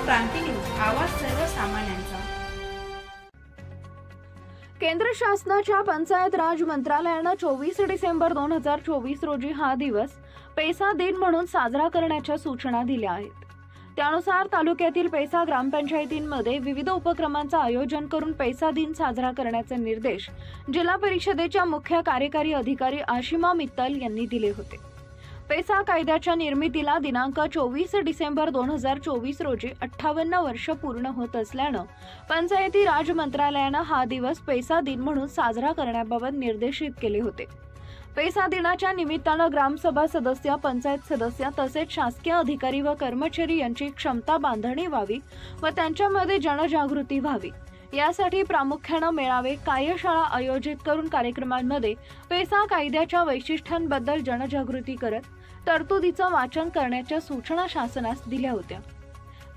क्रांती news, आवाज सर्वसामान्यांचा। केंद्र शासनाच्या पंचायत राज मंत्रालयाने 24 डिसेंबर 2024 रोजी हा दिवस पैसा दिन म्हणून साजरा करण्याच्या सूचना दिल्या आहेत। त्यानुसार तालुक्यातील पैसा ग्रामपंचायतींमध्ये विविध उपक्रमांचे आयोजन करून पैसा दिन साजरा करण्याचे निर्देश जिल्हा परिषदेच्या मुख्य कार्यकारी अधिकारी आशिमा मित्तल यांनी दिले होते। पैसा कायद्याच्या निर्मितीला दिनांक 24 डिसेंबर 2024 रोजी 58 वर्ष पूर्ण होत असल्याने पंचायती राज मंत्रालयाने हा दिवस पैसा दिन म्हणून साजरा करण्याबाबत निर्देशित केले होते। पैसा दिनाच्या निमित्ताने ग्रामसभा सदस्य, पंचायत सदस्य तसेच शासकीय अधिकारी व कर्मचारी यांची क्षमता बांधणी व्हावी व त्यांच्यामध्ये जनजागृती व्हावी यासाठी प्रामुख्याने मेळावे, कार्यशाळा आयोजित करून कार्यक्रमांमध्ये पैसा कायद्याच्या वैशिष्ट्यांबद्दल जनजागृती करत तरतुदीचे वाचन करण्याच्या सूचना शासनास दिल्या होत्या।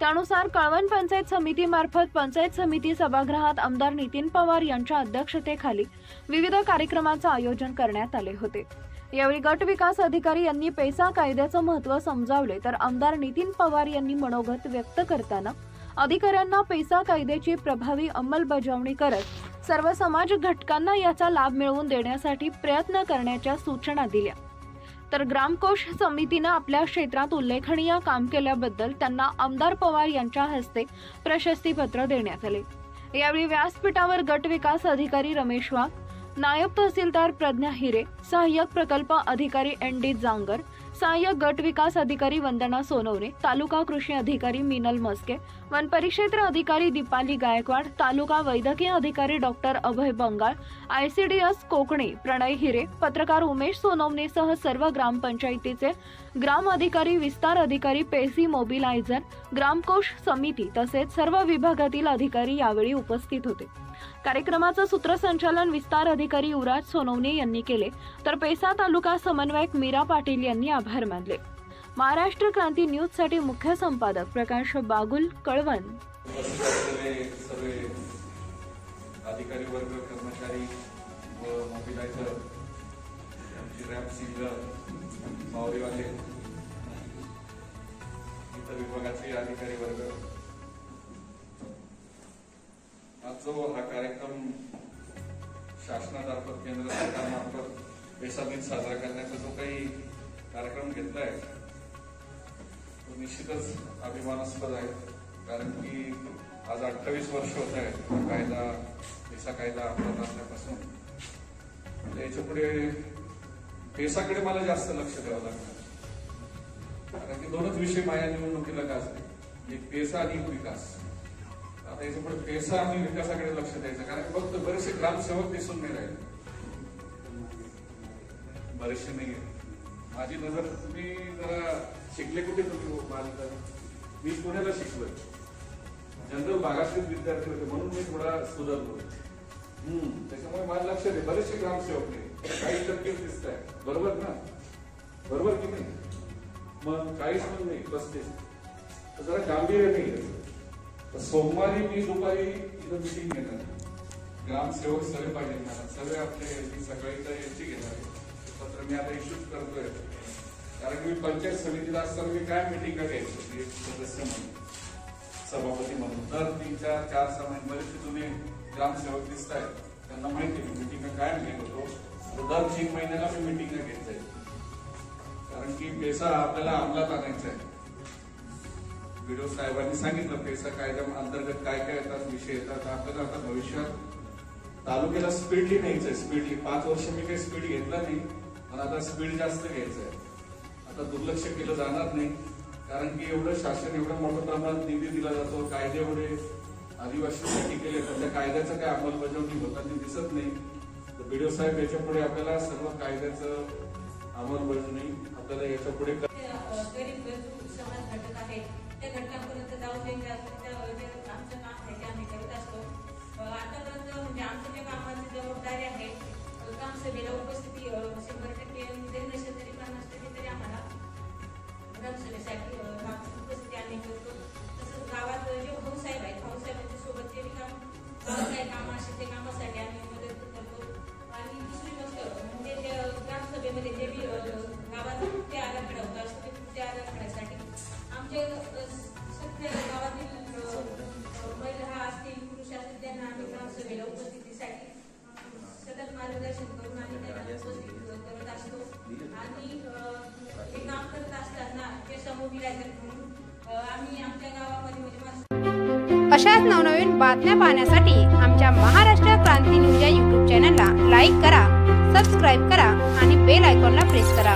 त्यानुसार कळवण पंचायत समितीमार्फत पंचायत समिती सभागृहात आमदार नितीन पवार यांच्या अध्यक्षतेखाली विविध कार्यक्रमांचे आयोजन करण्यात आले होते। यावेळी गट विकास अधिकारी यांनी पैसा कायद्याचे महत्त्व समजावले तर आमदार नितीन पवार यांनी मनोगत व्यक्त करताना अधिकाऱ्यांना पैसा कायद्याची प्रभावी अंमलबजावणी करत सर्व समाज घटकांना याचा लाभ मिळवून देण्यासाठी प्रयत्न करण्याच्या सूचना दिल्या। तर ग्रामकोष समितीने आपल्या क्षेत्रात उल्लेखनीय काम केल्याबद्दल त्यांना आमदार पवार यांच्या हस्ते प्रशस्तीपत्र देण्यात आले। यावेळी व्यासपीठावर गट विकास अधिकारी रमेश वाघ, नायब तहसीलदार प्रज्ञा हिरे, सहाय्यक प्रकल्प अधिकारी ND जांगर, सहाय्यक गट विकास अधिकारी वंदना सोनवणे, तालुका कृषी अधिकारी मिनल मस्के, वन परिक्षेत्र अधिकारी दीपाली गायकवाड, तालुका वैद्यकीय अधिकारी डॉक्टर अभय बंगाळ, ICDS कोकणे प्रणय हिरे, पत्रकार उमेश सोनवणे सह सर्व ग्रामपंचायतीचे ग्राम अधिकारी, विस्तार अधिकारी, पेसी मोबिलायझर, ग्रामकोष समिती तसेच सर्व विभागातील अधिकारी यावेळी उपस्थित होते। कार्यक्रमाचे सूत्रसंचालन विस्तार अधिकारी युवराज सोनवणे यांनी केले तर पैसा तालुका समन्वयक मीरा पाटील यांनी आभार मानले। महाराष्ट्र क्रांती न्यूज साठी मुख्य संपादक प्रकाश बागुल, कळवण। अधिकारी वर्ग, कर्मचारी व मोबिलायझर, रॅम्प सिंगर, मावळीवाले, इतर विभागाचे अधिकारी वर्ग, आज जो हा कार्यक्रम शासनामार्फत केंद्र सरकारमार्फत पैसा दिन साजरा करण्याचा जो काही कार्यक्रम घेतलाय तो निश्चितच अभिमानास्पद आहे। कारण की आज 28 वर्ष होत आहेत कायदा, पैसा कायदा अंमलात आणल्यापासून। याच्या पुढे पैसाकडे मला जास्त लक्ष द्यावं लागणार, कारण की दोनच विषय माझ्या निवडणुकीला गाजले, एक पैसा आणि एक विकास। आता याच्या पुढे पैसा आणि विकासाकडे लक्ष द्यायचं, कारण फक्त बरेचसे ग्रामसेवक दिसून नाही राहिले, बरेचसे नाही। माझी नजर, तुम्ही जरा शिकले कुठे तुम्ही बालका? मी पुण्याला शिकलोय, जनरल भागातलेच विद्यार्थी होते म्हणून मी थोडा सुधारलो। त्याच्यामुळे माझं लक्ष दे, बरेचसे ग्रामसेवक नाही, 40% दिसत आहे, बरोबर ना? बरोबर की नाही? मग 40 पण नाही, 35, जरा गांभीर्य नाही। सोमवारी मी दुपारी इथं मीटिंग घेणार, ग्रामसेवक सगळे पाहिजे मला, सगळे आपले सकाळी तर यांची घेणार पत्र मी आता इश्यूज करतोय। कारण मी पंचायत समितीला असताना मी काय मिटिंग घ्यायची, एक सदस्य म्हणून, सभापती म्हणून दर 3-4 महिने बरेचसे जुने ग्रामसेवक दिसत आहेत, त्यांना माहिती आहे मिटिंग काय घेत होतो। दर 3 महिन्याला मी मिटिंग घेत जाईल, कारण की पैसा आपल्याला अंमलात आणायचा आहे। व्हिडिओ साहेबांनी सांगितलं पैसा कायद्या अंतर्गत काय काय येतात, विषय येतात। आपल्याला आता भविष्यात तालुक्याला स्पीडली न्यायचंय, स्पीडली 5 वर्ष मी काही स्पीड घेतला नाही, पण आता स्पीड जास्त घ्यायचंय। आता दुर्लक्ष केलं जाणार नाही, कारण की एवढं शासन एवढं मोठ्या प्रमाणात निधी दिला जातो, कायदे एवढे आदिवासींसाठी केले, पण त्या कायद्याचं काय अंमलबजावणी होताना दिसत नाही। तर व्हिडिओ साहेब याच्या पुढे आपल्याला सर्व कायद्याचं अंमलबजावणी आपल्याला याच्या पुढे घटकांपर्यंत जाऊन आमचं काम आहे ते आम्ही करत असतो। आतापर्यंत म्हणजे आमच्या ज्या कामाची जबाबदारी आहे, ग्रामसभेला उपस्थिती 100% जरी नसेल तरी 50% तरी आम्हाला ग्रामसभेसाठी उपस्थिती आम्ही करतो। तसंच गावात जे भाऊसाहेब आहेत, भाऊसाहेबांच्या सोबत जे काही काम असेल ते कामासाठी आम्ही मदत करतो। आणि दुसरी गोष्ट म्हणजे ग्रामसभेमध्ये जे गावात ते आराखडा होता असतो, ते आराखड्यासाठी आमचे सगळ्या गावातील ग्रामसभेला उपस्थितीसाठी सतत मार्गदर्शन करून आम्ही त्यांना उपस्थित करत असतो आणि हे काम करत असताना ते समोबिलायझर म्हणून आम्ही आमच्या गावामध्ये म्हणजे अशाच नवनवीन बातम्या पाहण्यासाठी आमच्या महाराष्ट्र क्रांती न्यूज या यूट्यूब चॅनलला लाईक करा, सबस्क्राईब करा आणि बेल आयकॉनला प्रेस करा.